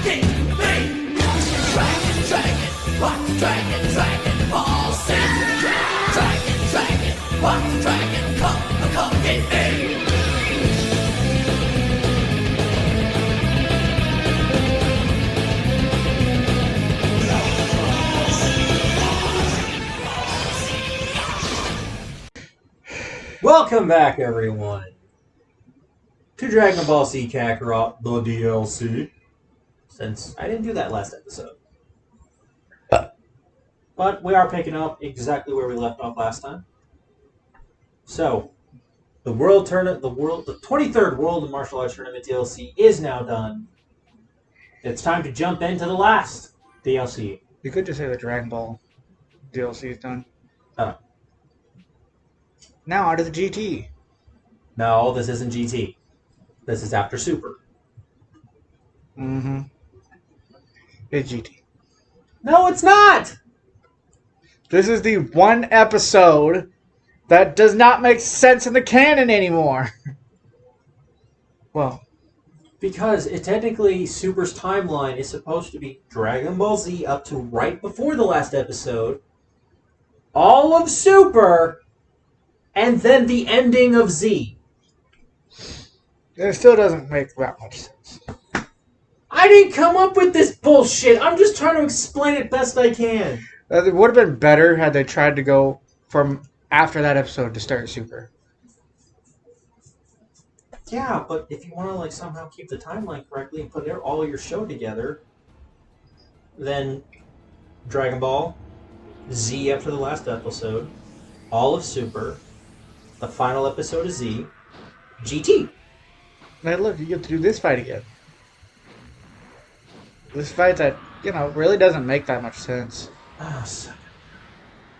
Dragon Ball Z. Dragon, come get me. Welcome back, everyone, to Dragon Ball Z Kakarot, the DLC. Since I didn't do that last episode. But we are picking up exactly where we left off last time. So, the 23rd World of Martial Arts Tournament DLC is now done. It's time to jump into the last DLC. You could just say the Dragon Ball DLC is done. Oh. Now, out of the GT. No, this isn't GT. This is after Super. Mm-hmm. It's GT. No, it's not! This is the one episode that does not make sense in the canon anymore. Well, because it technically, Super's timeline is supposed to be Dragon Ball Z up to right before the last episode, all of Super, and then the ending of Z. it still doesn't make that much sense. I didn't come up with this bullshit. I'm just trying to explain it best I can. It would have been better had they tried to go from after that episode to start Super. Yeah, but if you want to somehow keep the timeline correctly and put all your show together, then Dragon Ball Z after the last episode, all of Super, the final episode of Z, GT. Now look, you get to do this fight again. This fight that, really doesn't make that much sense.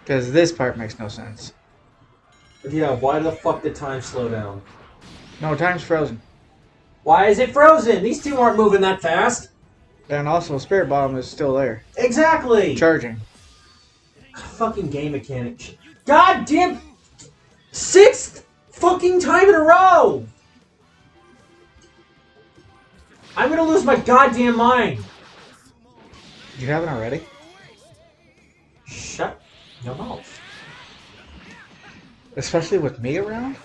Because this part makes no sense. Yeah, why the fuck did time slow down? No, time's frozen. Why is it frozen? These two aren't moving that fast. And also, Spirit Bomb is still there. Exactly! Charging. Fucking game mechanic. God damn! 6th fucking time in a row! I'm gonna lose my goddamn mind. You haven't already? Shut your mouth. Especially with me around?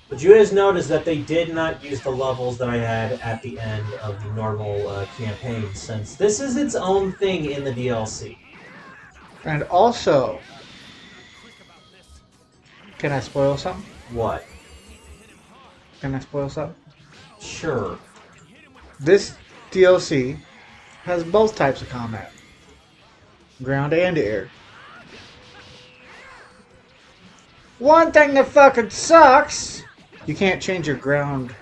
But you guys notice that they did not use the levels that I had at the end of the normal campaign, since this is its own thing in the DLC. And also... Can I spoil something? What? Can I spoil something? Sure. This DLC has both types of combat. Ground and air. One thing that fucking sucks! You can't change your ground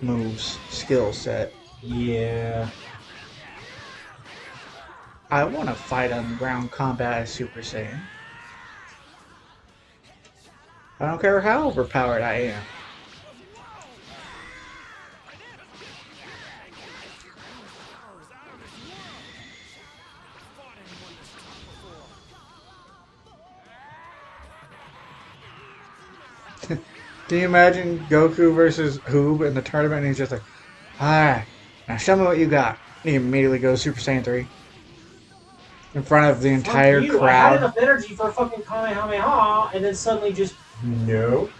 moves skill set. Yeah. I want to fight on ground combat as Super Saiyan. I don't care how overpowered I am. Can you imagine Goku versus Hoob in the tournament and he's just like, alright, now show me what you got. And he immediately goes Super Saiyan 3. In front of the entire crowd. I had enough energy for a fucking Kamehameha, and then suddenly just... No.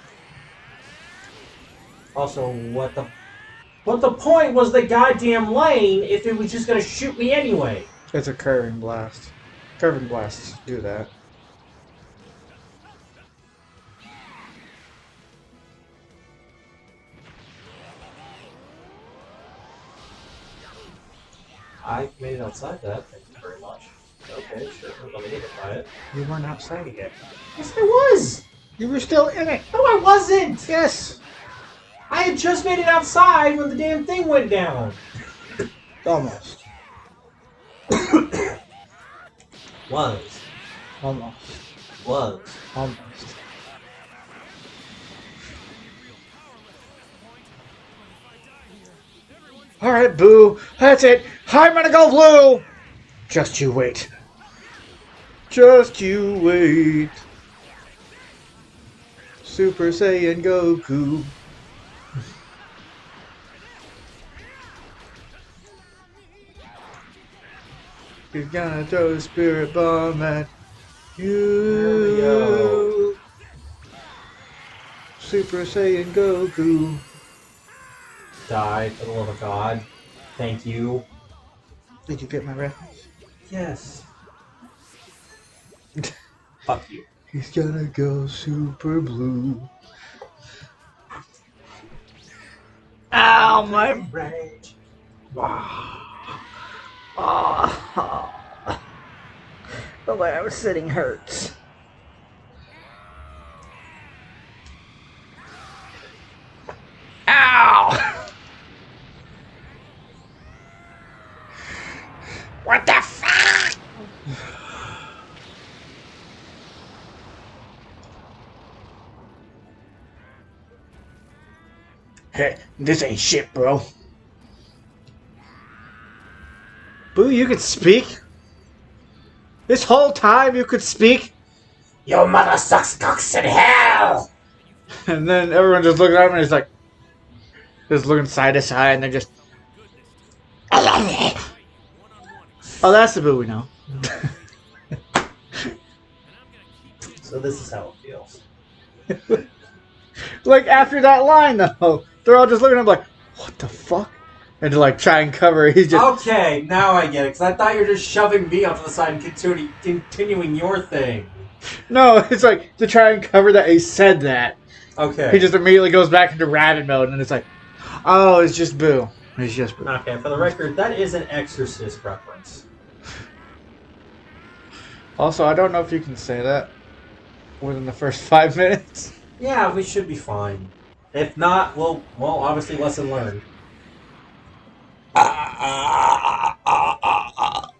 Also, what the point was the goddamn lane if it was just gonna shoot me anyway? It's a curving blast. Curving blasts do that. I made it outside that. Thank you very much. Okay, sure. Let me identify it. You weren't outside yet. Yes, I was! You were still in it. No, I wasn't! Yes. I had just made it outside when the damn thing went down. Almost. Was. Almost. Was. Almost. Alright, Boo. That's it. I'm gonna go blue. Just you wait. Just you wait. Super Saiyan Goku. He's gonna throw a spirit bomb at There we go. you. Super Saiyan Goku. Die for the love of God. Thank you. Did you get my reference? Yes. Fuck you. He's gonna go super blue. Ow, my Rage. the way I was sitting hurts. Ow! What the fuck? Hey, this ain't shit, bro. Boo, you could speak? This whole time you could speak? Your mother sucks cocks in hell! And then everyone just looking at him and he's like, just looking side to side and they're just, oh, that's the Boo we know. So this is how it feels. Like after that line though, they're all just looking at him like, what the fuck? And to like try and cover it, he's just, Okay, now I get it, because I thought you were just shoving me off to the side and continuing your thing. no, it's like to try and cover that he said that. Okay. He just immediately goes back into rabbit mode and it's like, oh, it's just Boo. It's just Boo. Okay, for the record, that is an Exorcist reference. Also, I don't know if you can say that within the first 5 minutes. Yeah, we should be fine. If not, well, obviously lesson learned.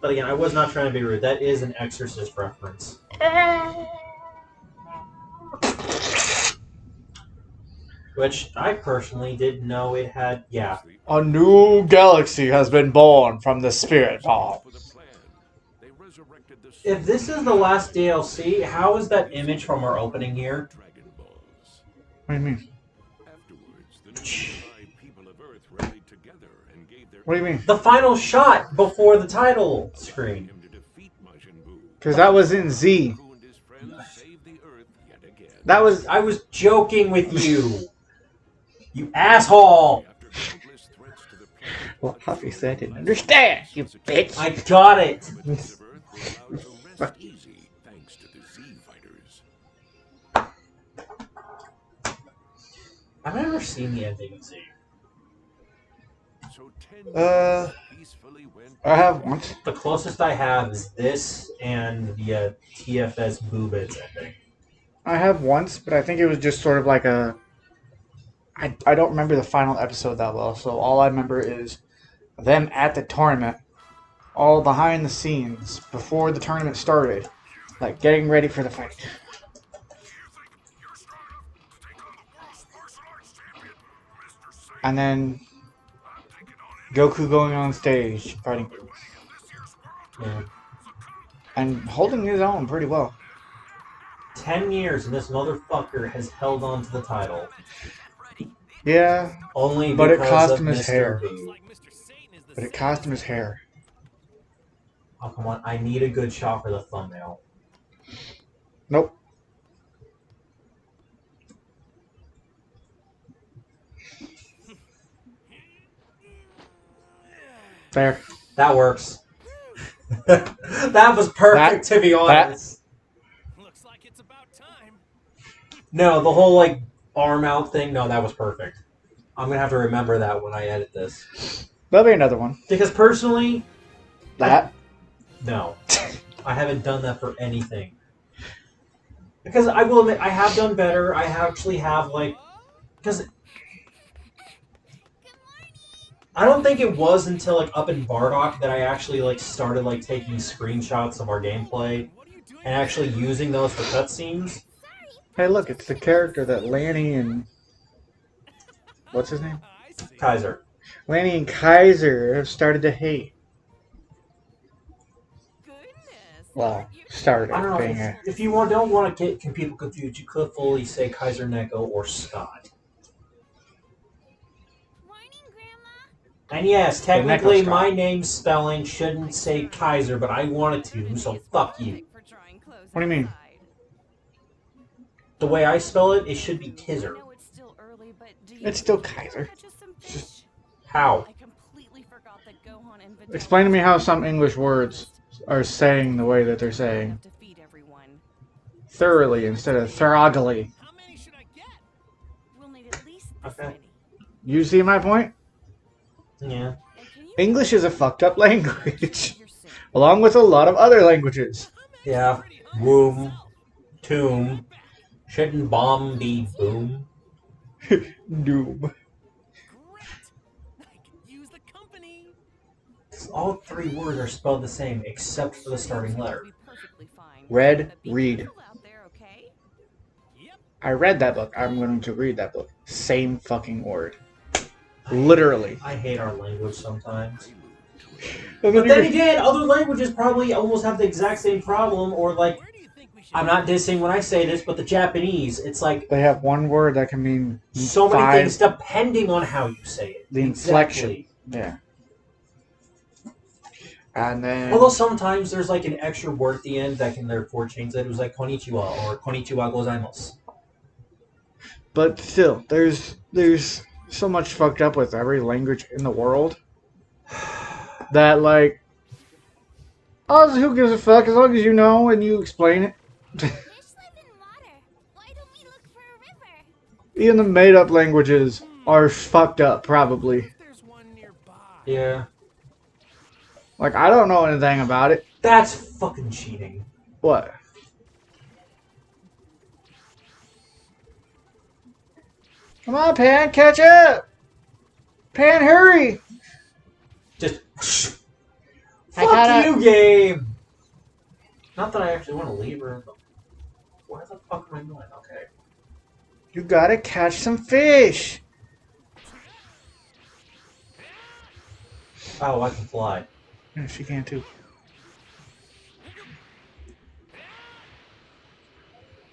But again, I was not trying to be rude. That is an Exorcist reference. Which I personally didn't know it had. Yeah. A new galaxy has been born from the spirit bomb. If this is the last DLC, how is that image from our opening here? What do you mean? What do you mean? The final shot before the title screen. Because that was in Z. That was... I was joking with you. You asshole! Well, obviously I didn't understand, you bitch. I got it! I've never seen the ending of Z. I have once. The closest I have is this and the TFS Boobits ending. I have once, but I think it was just sort of like a... I don't remember the final episode that well, so all I remember is them at the tournament, all behind the scenes, before the tournament started, like getting ready for the fight. And then Goku going on stage fighting. Yeah. And holding his own pretty well. 10 years and this motherfucker has held on to the title. Yeah, Only but it because cost of him his Mr. hair. B. But it cost him his hair. Oh, come on. I need a good shot for the thumbnail. Nope. Fair. That works. That was perfect, to be honest. Looks like it's about time. No, the whole, like, arm out thing, no, that was perfect. I'm going to have to remember that when I edit this. There'll be another one. Because personally, That? no. I haven't done that for anything. Because I will admit, I have done better. I actually have, like... Because... I don't think it was until, like, up in Bardock that I actually, like, started, like, taking screenshots of our gameplay and actually using those for cutscenes. Hey, look, it's the character that Lanny and... What's his name? Kaiser. Lanny and Kaiser have started to hate. Well, started I don't know, being a... if you don't want to get people confused, you could fully say Kaiser Neko or Scott. Morning, Grandma. And yes, technically necklace my drop. name spelling shouldn't say Kaiser, but I wanted to, so fuck you. What do you mean? The way I spell it, it should be Tizer. It's still Kaiser. How? Explain to me how some English words are saying the way that they're saying. Thoroughly instead of thoroughly. How many should I get? We'll need at least this Okay. many. You see my point? Yeah. And can you English is a fucked up language. your sin? Along with a lot of other languages. Yeah. Womb. Tomb. Shouldn't bomb be boom? Doom. Great. I can use the company. All three words are spelled the same, except for the starting letter. Be perfectly fine. Read, But be read. careful out there, okay? Yep. I read that book. I'm going to read that book. Same fucking word. Literally. I hate our language sometimes. But But then again, other languages probably almost have the exact same problem, or like, Where do you think we should I'm not dissing when I say this, but the Japanese, it's like they have one word that can mean so many five. things depending on how you say it. The inflection. Exactly. Yeah. And then Although sometimes there's like an extra word at the end that can therefore change that. It was like konnichiwa or konnichiwa gozaimasu. but still, there's so much fucked up with every language in the world that like oh, who gives a fuck as long as you know and you explain it. Fish live in water. Why don't we look for a river? Even the made up languages are fucked up probably. There's one nearby. Yeah. Like I don't know anything about it. That's fucking cheating. What? Come on, Pan, catch up! Pan, hurry! Just I fuck gotta- you, game. Not that I actually want to leave her. But where the fuck am I going? Okay. You gotta catch some fish! Oh, I can fly. Yeah, she can too.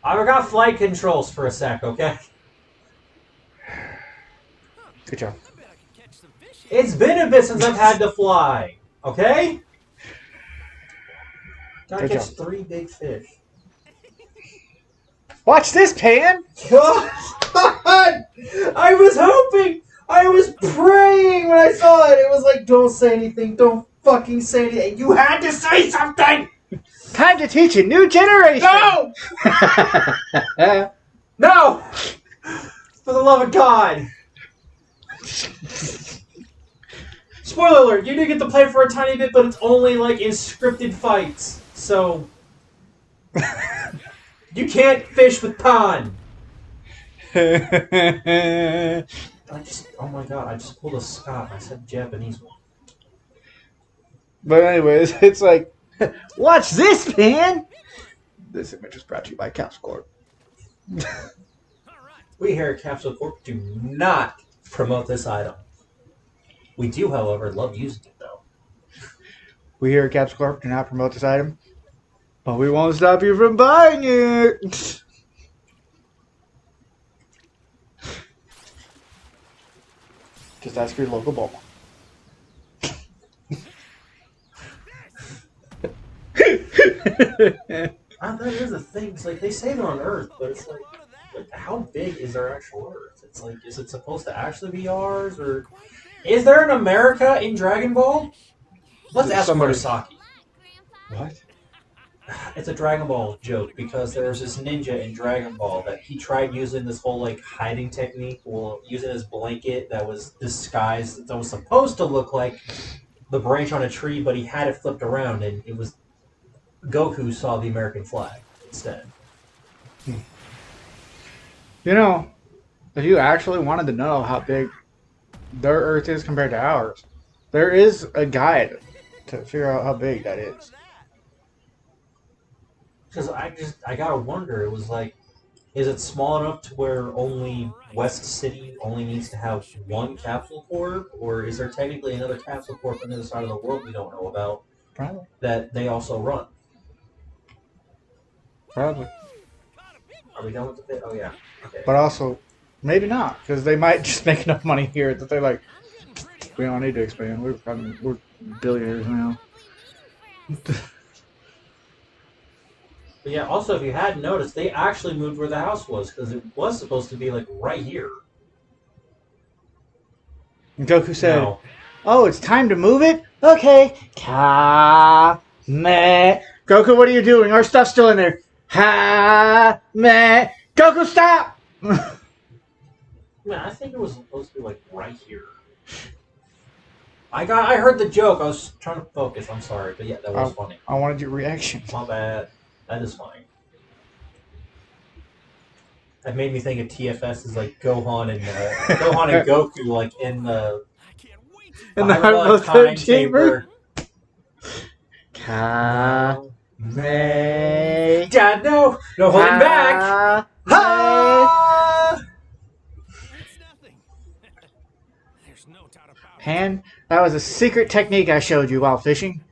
I forgot flight controls for a sec. Okay. Good job. I bet I can catch some fish. It's been a bit since I've had to fly. Okay. Gotta Good catch job. 3 big fish. Watch this, Pan! God! I was hoping! I was praying when I saw it! It was like, don't say anything, don't fucking say anything. You had to say something! Time to teach a new generation! No! No! For the love of God! Spoiler alert, you do get to play for a tiny bit, but it's only like in scripted fights. So... you can't fish with Pan! Oh my god, I just pulled a Scott. I said Japanese one. But anyways, it's like, watch this, Pan! This image is brought to you by Caps Corp. All right. We here at Capsule Corp do not promote this item. We do, however, love using it though. We here at Caps Corp do not promote this item, but we won't stop you from buying it! Just ask your local Walmart. That is a thing. It's like they say they're on Earth, but it's like how big is our actual Earth? It's like, is it supposed to actually be ours, or is there an America in Dragon Ball? Let's ask Somebody- Murasaki. What? It's a Dragon Ball joke because there's this ninja in Dragon Ball that he tried using this whole like hiding technique, well, using his blanket that was disguised, that was supposed to look like the branch on a tree, but he had it flipped around, and it was Goku saw the American flag instead. You know, if you actually wanted to know how big their Earth is compared to ours, there is a guide to figure out how big that is. Because I gotta wonder, it was like, is it small enough to where only West City only needs to have one capsule corp, or is there technically another capsule corp on the other side of the world we don't know about Probably. that they also run? Probably. Are we done with the bit? Oh yeah. Okay. But also, maybe not, because they might just make enough money here that they're like, I'm getting pretty We don't need to expand. We're billionaires now. But yeah, also, if you hadn't noticed, they actually moved where the house was, because it was supposed to be, like, right here. And Goku said, No. "Oh, it's time to move it? Okay. Meh. Goku, what are you doing? Our stuff's still in there. Meh. Goku, stop!" Man, I think it was supposed to be, like, right here. I heard the joke. I was trying to focus. I'm sorry. But yeah, that was funny. I wanted your reaction. My bad. That is funny. That made me think of TFS as like Gohan and Goku, like in the Heartfelt time chamber. May. Dad, no holding back. Ha! It's nothing. There's no doubt about it. Han, that was a secret technique I showed you while fishing.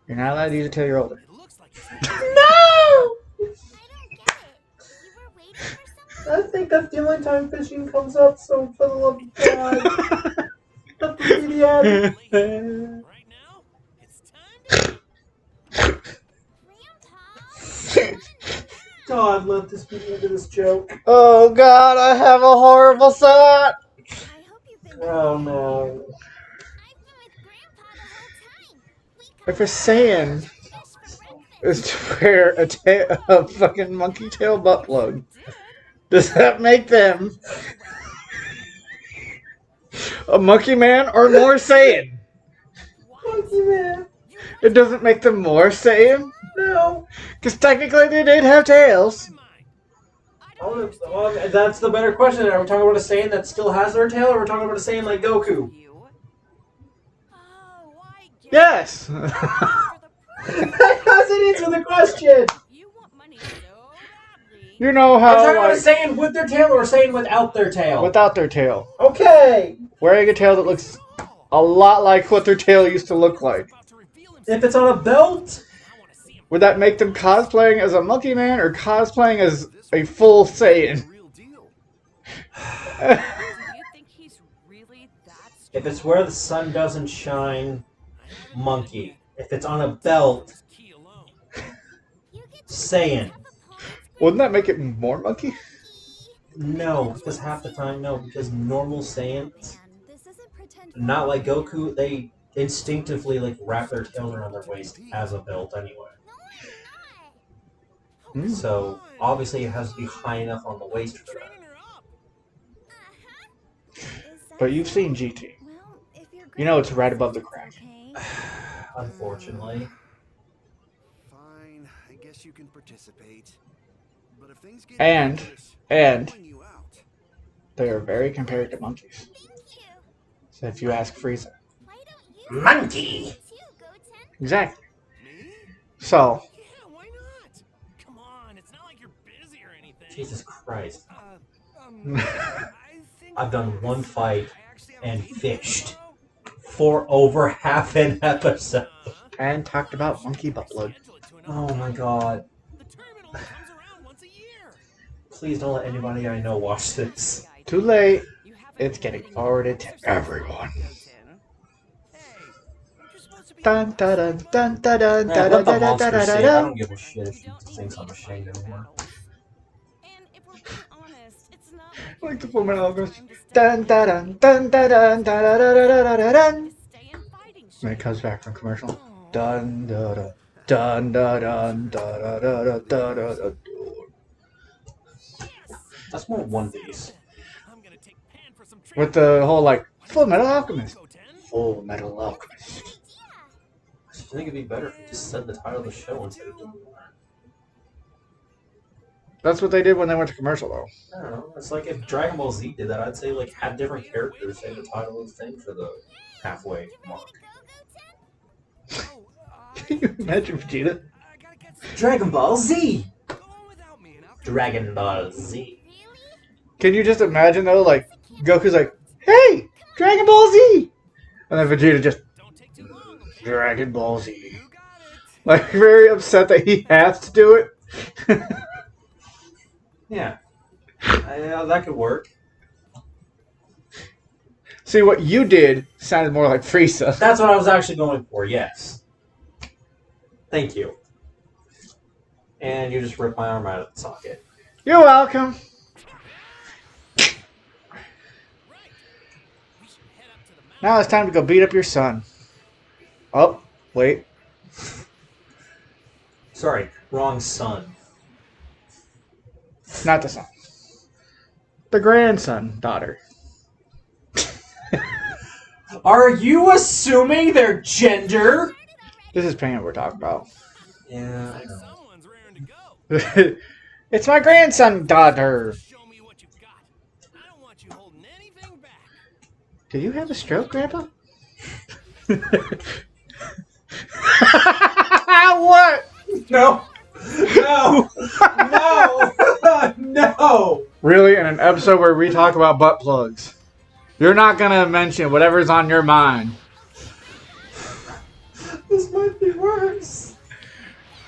You're not allowed to use it till you're older. It looks like it's No! I don't get it. You were waiting for someone? I think that's the only time fishing comes up. So for the love of God, let the video. right now. It's time to Grandpa? God, let this be the end of this joke. Oh God, I have a horrible thought. I hope you've been Oh no. I've been with Grandpa the whole time. We If a Saiyan fish for breakfast. is to wear a fucking monkey tail butt plug, does that make them a monkey man or more Saiyan? Monkey man. It doesn't make them more Saiyan? No. Because technically they did have tails. Well, that's the better question. Are we talking about a Saiyan that still has their tail, or are we talking about a Saiyan like Goku? Oh, I get Yes. That doesn't answer the question. You want money so badly. You know Are we how, talking about a like, Saiyan with their tail or a Saiyan without their tail? without their tail. Okay. Wearing a tail that looks a lot like what their tail used to look like. If it's on a belt, Would that make them cosplaying as a monkey man or cosplaying as a full Saiyan? real deal. Do you think he's really that if it's where the sun doesn't shine, monkey. If it's on a belt, Key alone. You get Saiyan. Wouldn't that make it more monkey? No, because half the time, no, because normal Saiyans, This isn't pretend not like Goku, they instinctively like wrap their tail around their waist as a belt anyway. No, I'm not. So obviously it has to be high enough on the waist for that. Training her up. Is that But you've seen GT. Well, if you're You know it's right above the crack. okay. Unfortunately. Fine, I guess you can participate. But if things get And- dangerous, and- I'm pulling you out. They are very compared to monkeys. Thank you. So if you ask Frieza. Why don't you Monkey! too, Goten? Exactly. Me? So, Yeah, why not? Come on, it's not like you're busy or anything. Jesus Christ. I think I've done one fight I actually and have fished for over half an episode. and talked about monkey butt plug. Oh my god. The tournament only comes around once a year. Please don't let anybody I know watch this. Too late. It's getting forwarded to everyone. Dun dun dun dun dun dun Man, dun let the dun dun monster dun say it. I dun. don't give a shit if she thinks I'm ashamed anymore. And if we're being honest, it's not Like the Full Metal Alchemist. Dun dun dun dun dun dun dun dun dun dun dun. stay in fighting When it comes back from commercial. Dun dun dun dun dun dun dun dun dun dun dun. That's more One Piece. I'm gonna take Pan for some With the whole like Full Metal Alchemist. Goten. Full Metal Alchemist. I think it'd be better if you just said the title of the show instead of doing that. That's what they did when they went to commercial though. I don't know. It's like if Dragon Ball Z did that, I'd say like have different characters say the title of the thing for the halfway mark. Oh, Can you imagine Vegeta? I gotta get some. Dragon Ball Z! Go on without me, and I'll Dragon Ball Z. Can you just imagine though, like Goku's like, "Hey, Dragon Ball Z," and then Vegeta just don't take too long. Okay? Dragon Ball Z, You got it. like very upset that he has to do it. Yeah. Yeah, that could work. See, what you did sounded more like Frieza. That's what I was actually going for, yes. Thank you. And you just ripped my arm out of the socket. You're welcome. Now it's time to go beat up your son. Oh, wait. Sorry, wrong son. Not the son. The grandson, daughter. Are you assuming their gender? This is Pam we're talking about. Yeah, I know. Someone's raring to go. It's my grandson, daughter. Show me what you got. I don't want you holding anything back. Did you have a stroke, Grandpa? What? No! No! No! No! Really? In an episode where we talk about butt plugs, you're not gonna mention whatever's on your mind. This might be worse.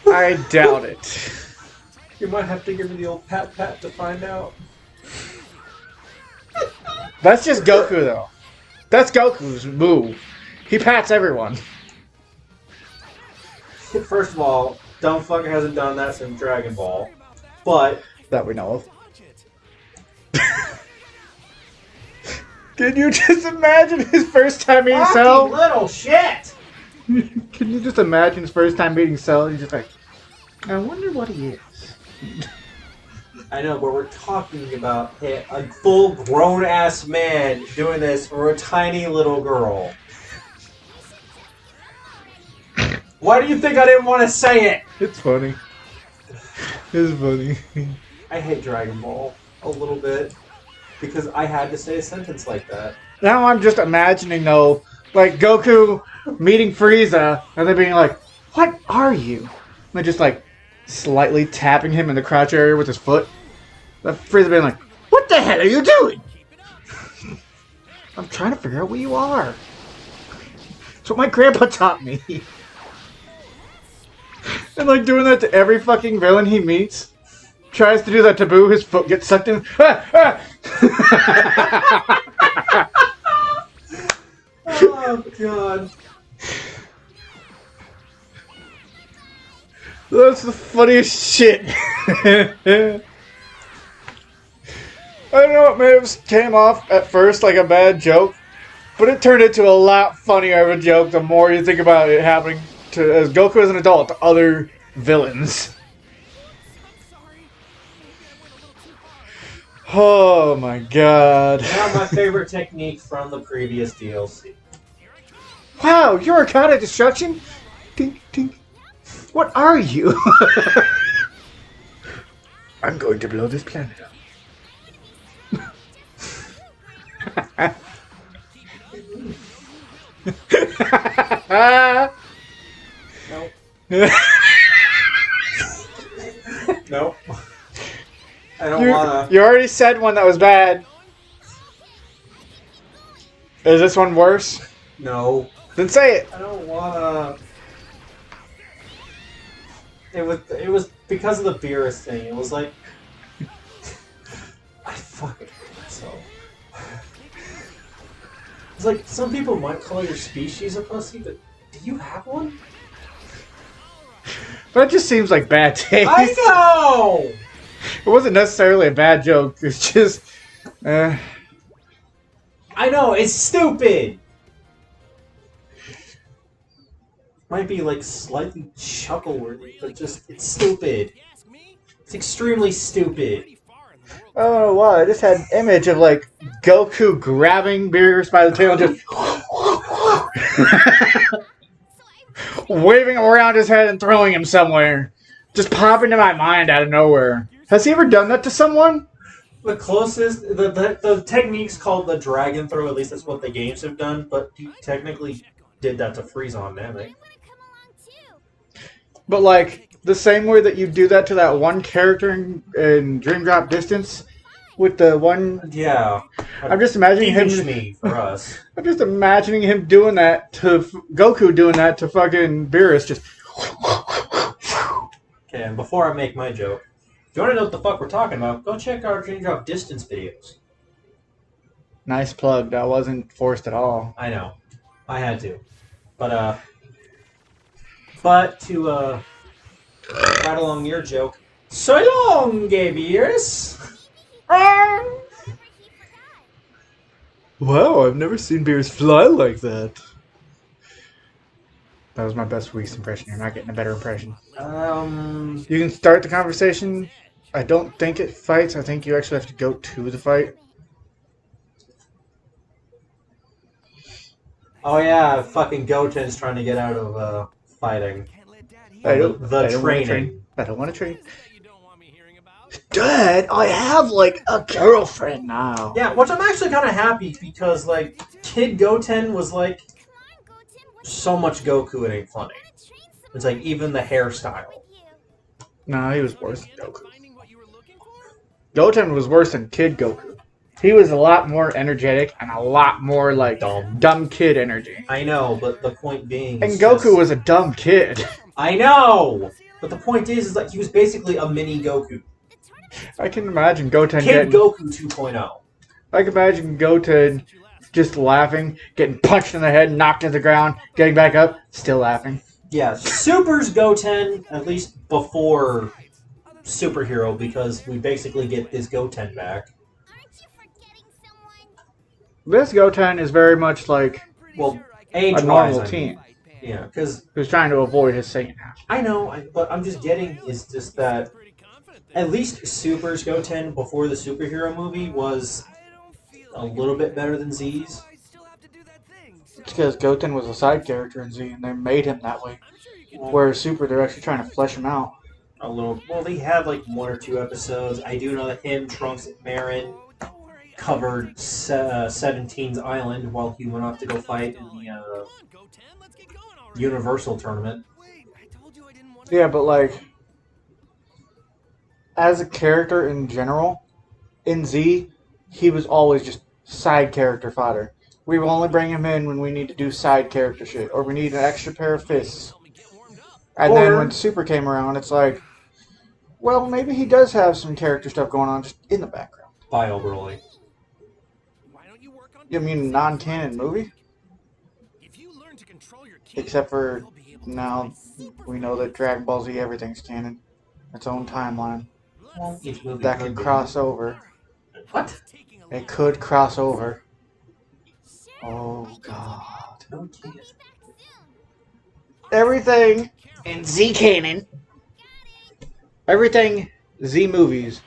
I doubt it. You might have to give me the old pat to find out. That's just Goku, though. That's Goku's move. He pats everyone. First of all, dumb fucker hasn't done that since Dragon Ball. But That we know of. Can you just imagine his first time meeting fucking Cell? little shit! Can you just imagine his first time meeting Cell? He's just like, I wonder what he is. I know, but we're talking about a full grown ass man doing this for a tiny little girl. Why do you think I didn't want to say it? It's funny. It's funny. I hate Dragon Ball a little bit because I had to say a sentence like that. Now I'm just imagining, though, like Goku meeting Frieza and then being like, what are you? And then just like slightly tapping him in the crotch area with his foot. That Frieza being like, what the hell are you doing? I'm trying to figure out what you are. That's what my grandpa taught me. And like doing that to every fucking villain he meets. Tries to do that to Boo, his foot gets sucked in. Oh god. That's the funniest shit. I don't know, it may have came off at first like a bad joke, but it turned into a lot funnier of a joke the more you think about it happening to as Goku as an adult to other villains. Oh my god. Now my favorite technique from the previous DLC. Wow, you're a god of destruction? Tink, tink. What are you? I'm going to blow this planet up. Nope. Nope. I don't wanna. You already said one that was bad. Is this one worse? No. Then say it. I don't wanna. It was because of the Beerus thing. It was like I fucking hate myself. It's like some people might call your species a pussy, but do you have one? That just seems like bad taste. I know. It wasn't necessarily a bad joke. It's just, I know, it's stupid! Might be like slightly chuckle-worthy, but just, it's stupid. It's extremely stupid. I don't know why. I just had an image of like Goku grabbing Beerus by the tail and just waving him around his head and throwing him somewhere. Just pop into my mind out of nowhere. Has he ever done that to someone? The closest, the technique's called the dragon throw, at least that's what the games have done, but he technically did that to Frieza on Namek. But like, the same way that you do that to that one character in Dream Drop Distance, with the one... Yeah. I'm just imagining him... Me, for us. I'm just imagining him doing that to... Goku doing that to fucking Beerus, just... Okay, and before I make my joke, if you want to know what the fuck we're talking about, go check our Dream Drop Distance videos. Nice plug. That wasn't forced at all. I know. I had to. But to right along your joke. So long, gay beers! Whatever he forgot. Wow, I've never seen bears fly like that. That was my best Reese impression. You're not getting a better impression. You can start the conversation. I don't think it fights. I think you actually have to go to the fight. Oh yeah, fucking Goten's trying to get out of fighting. I don't The wanna training. train. I don't want to train. That you don't want me hearing about. Dad, I have like a girlfriend now. Yeah, which I'm actually kind of happy because like Kid Goten was like Come on, Goten. What so much Goku it ain't funny. wanna train some It's like even the hairstyle. with you? No, he was worse than Goku. Finding what you were looking for? Goten was worse than Kid Goku. He was a lot more energetic and a lot more like dumb kid energy. I know, but the point being, And is Goku just- was a dumb kid. I know, but the point is like he was basically a mini Goku. The tournament I can imagine Goten Kid getting. Goku 2.0. I can imagine Goten just laughing, getting punched in the head, knocked to the ground, getting back up, still laughing. Yeah, Super's Goten, at least before Superhero, because we basically get this Goten back. Aren't you forgetting someone? This Goten is very much like Well, a age-wise, normal I mean. teen Yeah, because who's trying to avoid his Satan half. I know, but I'm just getting is just that Pretty confident at least Super's Goten before the superhero movie was a little bit better than Z's. It's because Goten was a side character in Z, and they made him that way. Whereas Super, they're actually trying to flesh him out. A little. Well, they had like 1 or 2 episodes. I do know that him, Trunks, and Marin covered 17's Island while he went off to go fight in the Come on, Goten, let's get going already. Universal tournament. Yeah, but like, as a character in general, in Z, he was always just side character fodder. We will only bring him in when we need to do side character shit, or we need an extra pair of fists. Help me get warmed up. And then Or- when Super came around, it's like, well, maybe he does have some character stuff going on just in the background. Bio Broly. Why don't you work on You mean non-canon movie? If you learn to control your ki, Except for you'll be able to now we know that Dragon Ball Z everything's canon. Its own timeline. Well, each movie That could can be. cross over. What? taking a It could cross over. Sure. Oh god. No, I'll can't. be back soon. Everything in Z canon, everything Z movies,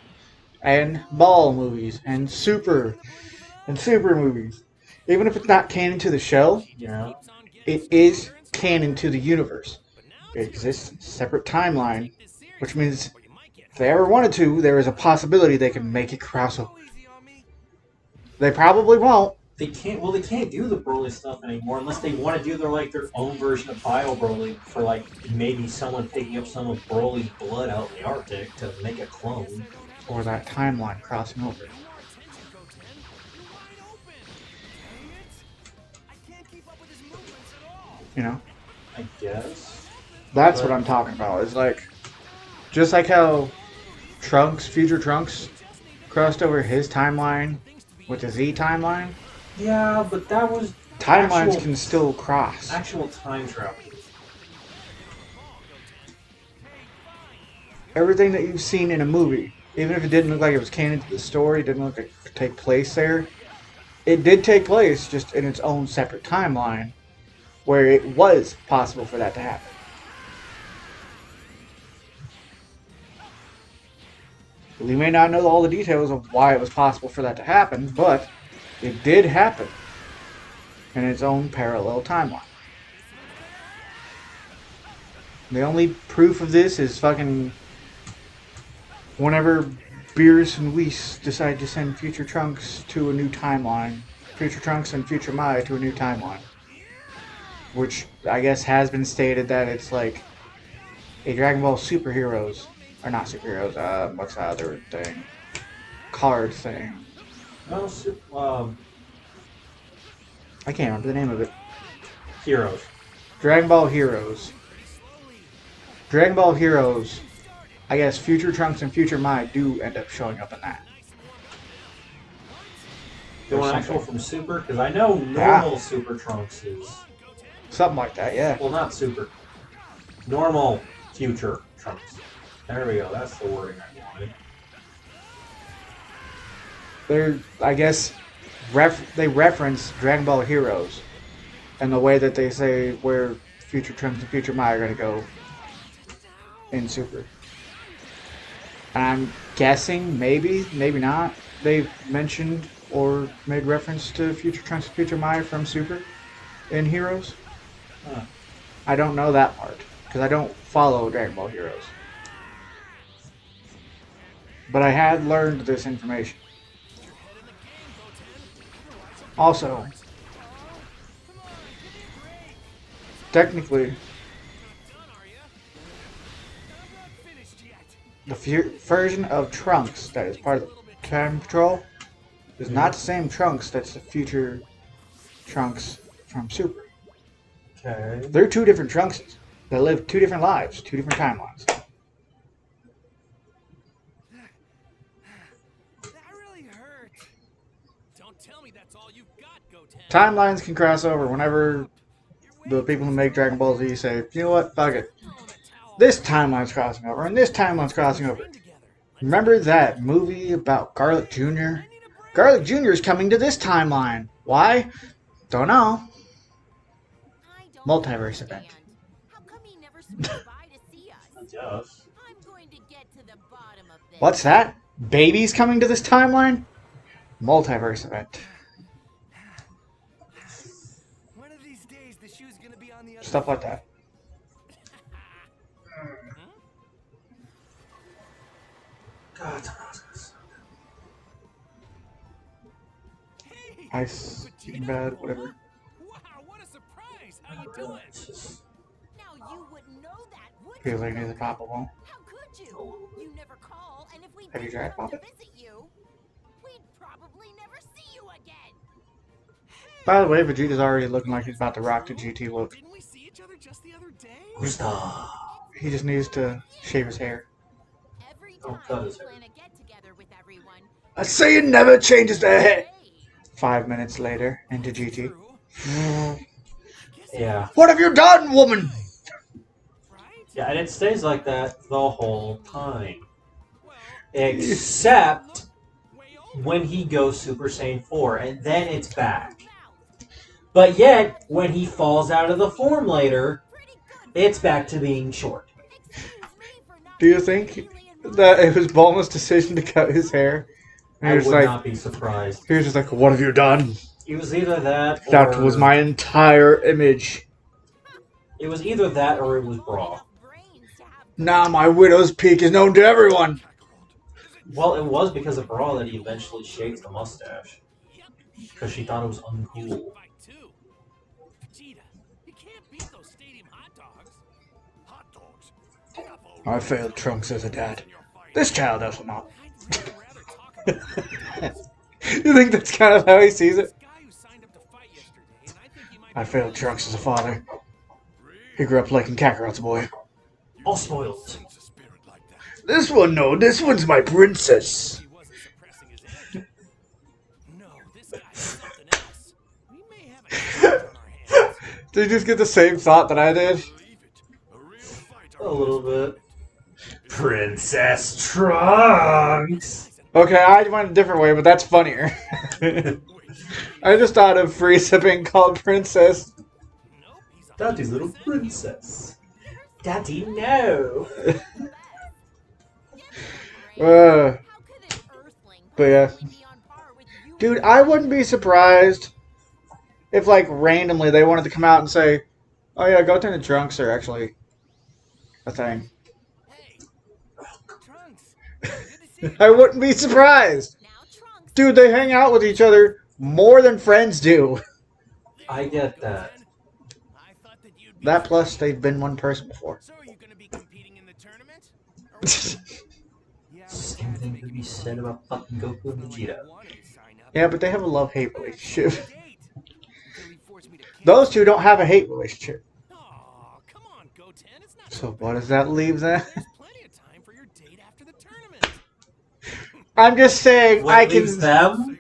and Ball movies, and Super movies, even if it's not canon to the show, You know. it is canon to the universe. It exists in a separate timeline, which means if they ever wanted to, there is a possibility they can make it cross over. They probably won't. They can't. Well, they can't do the Broly stuff anymore unless they want to do their own version of Bio Broly for like maybe someone picking up some of Broly's blood out in the Arctic to make a clone. Or that timeline crossing over. You know? I guess. That's what I'm talking about. It's like, just like how Trunks, future Trunks, crossed over his timeline with the Z timeline. Yeah, but that was Timelines Actual- can still cross. actual time travel. Everything that you've seen in a movie, even if it didn't look like it was canon to the story, didn't look like it could take place there, it did take place just in its own separate timeline where it was possible for that to happen. We may not know all the details of why it was possible for that to happen, but it did happen in its own parallel timeline. The only proof of this is fucking whenever Beerus and Whis decide to send Future Trunks to a new timeline. Future Trunks and Future Mai to a new timeline. Which I guess has been stated that it's like a Dragon Ball superheroes. Or not superheroes, what's the other thing? Card thing. No, I can't remember the name of it. Heroes. Dragon Ball Heroes. Dragon Ball Heroes. I guess Future Trunks and Future Mai do end up showing up in that. You or want actual something. from Super? Because I know normal Super Trunks is... Something like that, yeah. Well, not Super. Normal Future Trunks. There we go. That's the wording I wanted. They're, I guess, they reference Dragon Ball Heroes and the way that they say where Future Trunks and Future Mai are going to go in Super. And I'm guessing, maybe not, they've mentioned or made reference to Future Trunks and Future Mai from Super in Heroes. Huh. I don't know that part, because I don't follow Dragon Ball Heroes. But I had learned this information. Also, technically, the version of Trunks that is part of the Time Patrol is not the same Trunks that's the future Trunks from Super. Okay. They're two different Trunkses that live two different lives, two different timelines. That really hurt. Don't tell me that's all you've got, Goten. Timelines can cross over whenever the people who make Dragon Ball Z say, you know what, fuck it. This timeline's crossing over, and this timeline's crossing over. Remember that movie about Garlic Jr.? Garlic Jr. is coming to this timeline. Why? Don't know. I don't Multiverse event. understand. How come he never swings by to see us? Yes. I'm going to get to the bottom of this. What's that? Babies coming to this timeline? Multiverse event. One of these days, the shoe's gonna be on the other Stuff like that. God, Ice, bad, whatever. Wow, what a surprise! How you doing? Now you wouldn't know that, would you? Feels like it needs a poppable. How could you? You never call, and if we Have you did tried come to Pop It? visit you, we'd probably never see you again. By the way, Vegeta's already looking like he's about to rock the GT look. Didn't we see each other just the other day? He just needs to shave his hair. Every Oh, time that we is plan a get together with everyone, I say it never changes their head. hey, 5 minutes later, into GT. True. Yeah. What have you done, woman? Right? Yeah, and it stays like that the whole time. Well, Except way over. when he goes Super Saiyan 4, and then it's back. But yet, when he falls out of the form later, pretty good. it's back to being short. Excuse me for not Do you think that it was Bulma's decision to cut his hair? And I he was would like, not be surprised. he was just like, what have you done? It was either that or... That was my entire image. It was either that or it was Bra. brains to have Now my widow's peak is known to everyone. Well, it was because of Bra that he eventually shaved the mustache. Because she thought it was uncool. Fight too. Vegeta, you can't beat those stadium hot dogs. hot dogs. I failed Trunks as a dad. This child does not. I'd really rather talk about hot dogs. You think that's kind of how he sees it? This guy who signed up to fight yesterday, and I think he might I be failed Trunks as a father. He grew up liking Kakarot's boy. All spoiled. Sense a spirit like that. This one, no, this one's my princess. he wasn't suppressing his energy. No, this guy is something else. We may have a challenge on our hands. Did you just get the same thought that I did? Believe it. A real fighter. A little bit. Princess Trunks! Okay, I went a different way, but that's funnier. I just thought of Frieza being called princess. Nope, he's a Daddy's little princess. Daddy, no! Uh, How could an earthling But yeah. possibly be on par with you? dude, I wouldn't be surprised if, like, randomly they wanted to come out and say, oh yeah, Goten and Trunks are actually a thing. Hey, Trunks. Good to see you. I wouldn't be surprised. Now Trunks. Dude, they hang out with each other more than friends do. I get that. I thought that you'd be That plus they've been one person before. So are you going to be competing in the tournament? Yeah, Same thing could be said about fucking Goku and Vegeta. Yeah, but they have a love-hate relationship. Those two don't have a hate relationship. Oh, come on, Goten. It's not So what does that leave then? There's plenty of time for your date after the tournament. I'm just saying, What I leaves can... them?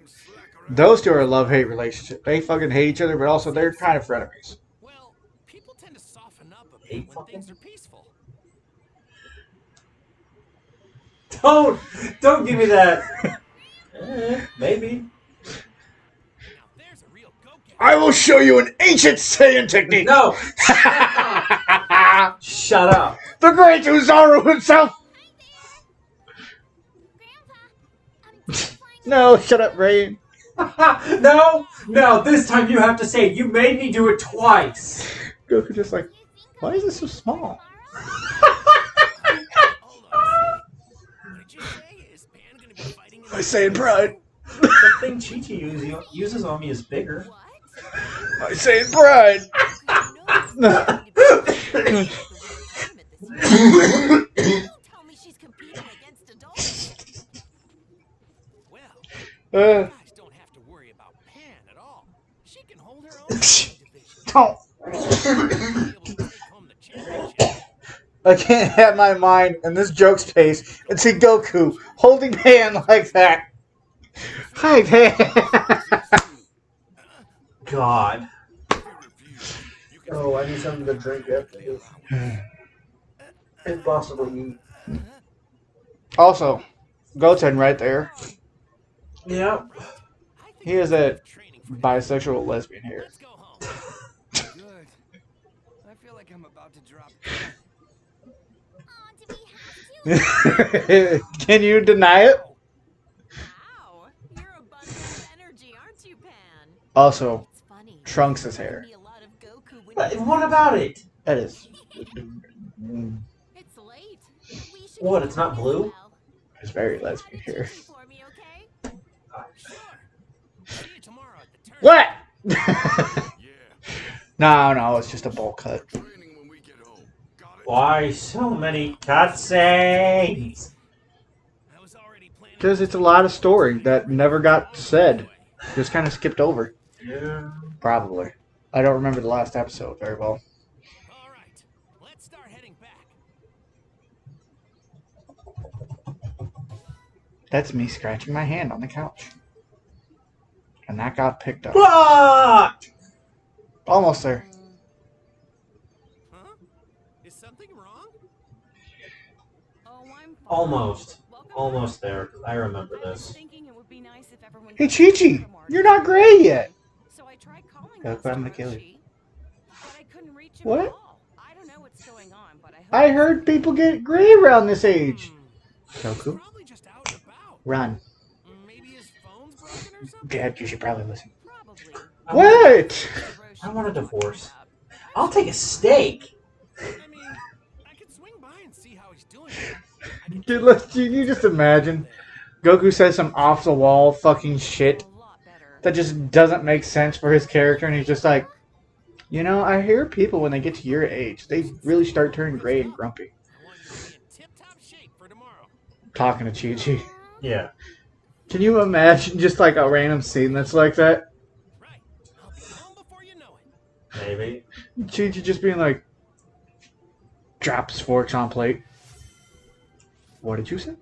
Those two are a love-hate relationship. They fucking hate each other, but also they're kind of frenemies. Well, people tend to soften up a bit Hate when fucking? things are peaceful. Don't give me that. Maybe. Now there's a real go-getter. I will show you an ancient Saiyan technique. No. Shut up. The great Uzaru himself. No, shut up, Rain. No. This time you have to say it. You made me do it twice. Goku just like, why is this so small? Hold on a second. What did you say? Is Pan gonna be fighting in My Saiyan pride. The thing Chi-Chi uses on me is bigger. What? My Saiyan pride. Don't tell me she's competing against adults. Well, Uh, you guys don't have to worry about Pan at all. She can hold her own in the division. don't. She'll be able to take home the championship. I can't have my mind in this joke's pace and see Goku holding Pan like that. Hi, Pan. God. Oh, I need something to drink after this. If possibly. Also, Goten right there. Yeah. I think He is a training for bisexual lesbian here. Let's go home. Good. I feel like I'm about to drop. Oh, do we have to? Can you deny it? Wow, you're a bundle of energy, aren't you, Pan? Also, It's funny. Trunks' hair. Me a lot of Goku when But you- what about it? That is. It's late. We should What, go it's not home as blue? well. It's very Have lesbian a here. Chi-Chi for me, okay? Sure. See you tomorrow at the tournament. What? Yeah. No, it's just a bowl cut. Training when we get home. Got it? Why so many cutscenes? I was already planning. Because it's a lot of story that never got said. Just kind of skipped over. Yeah. Probably. I don't remember the last episode very well. All right, let's start heading back. That's me scratching my hand on the couch. And that got picked up. What? Almost there. Huh? Is something wrong? Oh, I'm fine. Almost. Welcome Almost there. I remember back. I was this. thinking it would be nice if everyone Hey, could come Chi-Chi, from our you're not gray yet. So I tried calling Goku, last I'm gonna time, kill you. Chi, but I couldn't reach him What? at all. I don't know what's going on, but I hope I heard people get gray around this age. He's Goku, probably just out and about. run. Maybe his phone's broken or something. Dad, you should probably listen. probably. What? I want a divorce. I'll take a steak. I mean, I could swing by and see how he's doing. I could Dude, can you just imagine? Goku says some off the wall fucking shit A lot better. that just doesn't make sense for his character, and he's just like, you know, I hear people when they get to your age, they really start turning gray and grumpy. I want you to be in tip-top shape for tomorrow. Talking to Chi-Chi. Yeah. Can you imagine just like a random scene that's like that? Right. I'll be home before you know it. Maybe. Chi-Chi just being like, drops forks on plate. What did you say?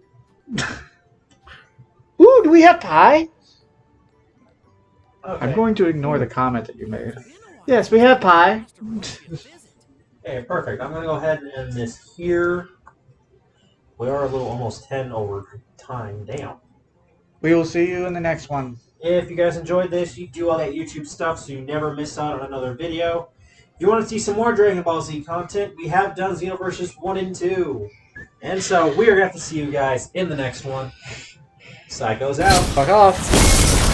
Ooh, do we have pie? Okay. I'm going to ignore the comment that you made. Been a while. Yes, we have pie. Master wrote you a visit. Okay, perfect. I'm gonna go ahead and end this here. We are a little almost 10 over time down. We will see you in the next one. If you guys enjoyed this, you do all that YouTube stuff so you never miss out on another video. If you want to see some more Dragon Ball Z content, we have done Xenoverse 1 and 2. And so we are going to have to see you guys in the next one. Psycho's out. Fuck off.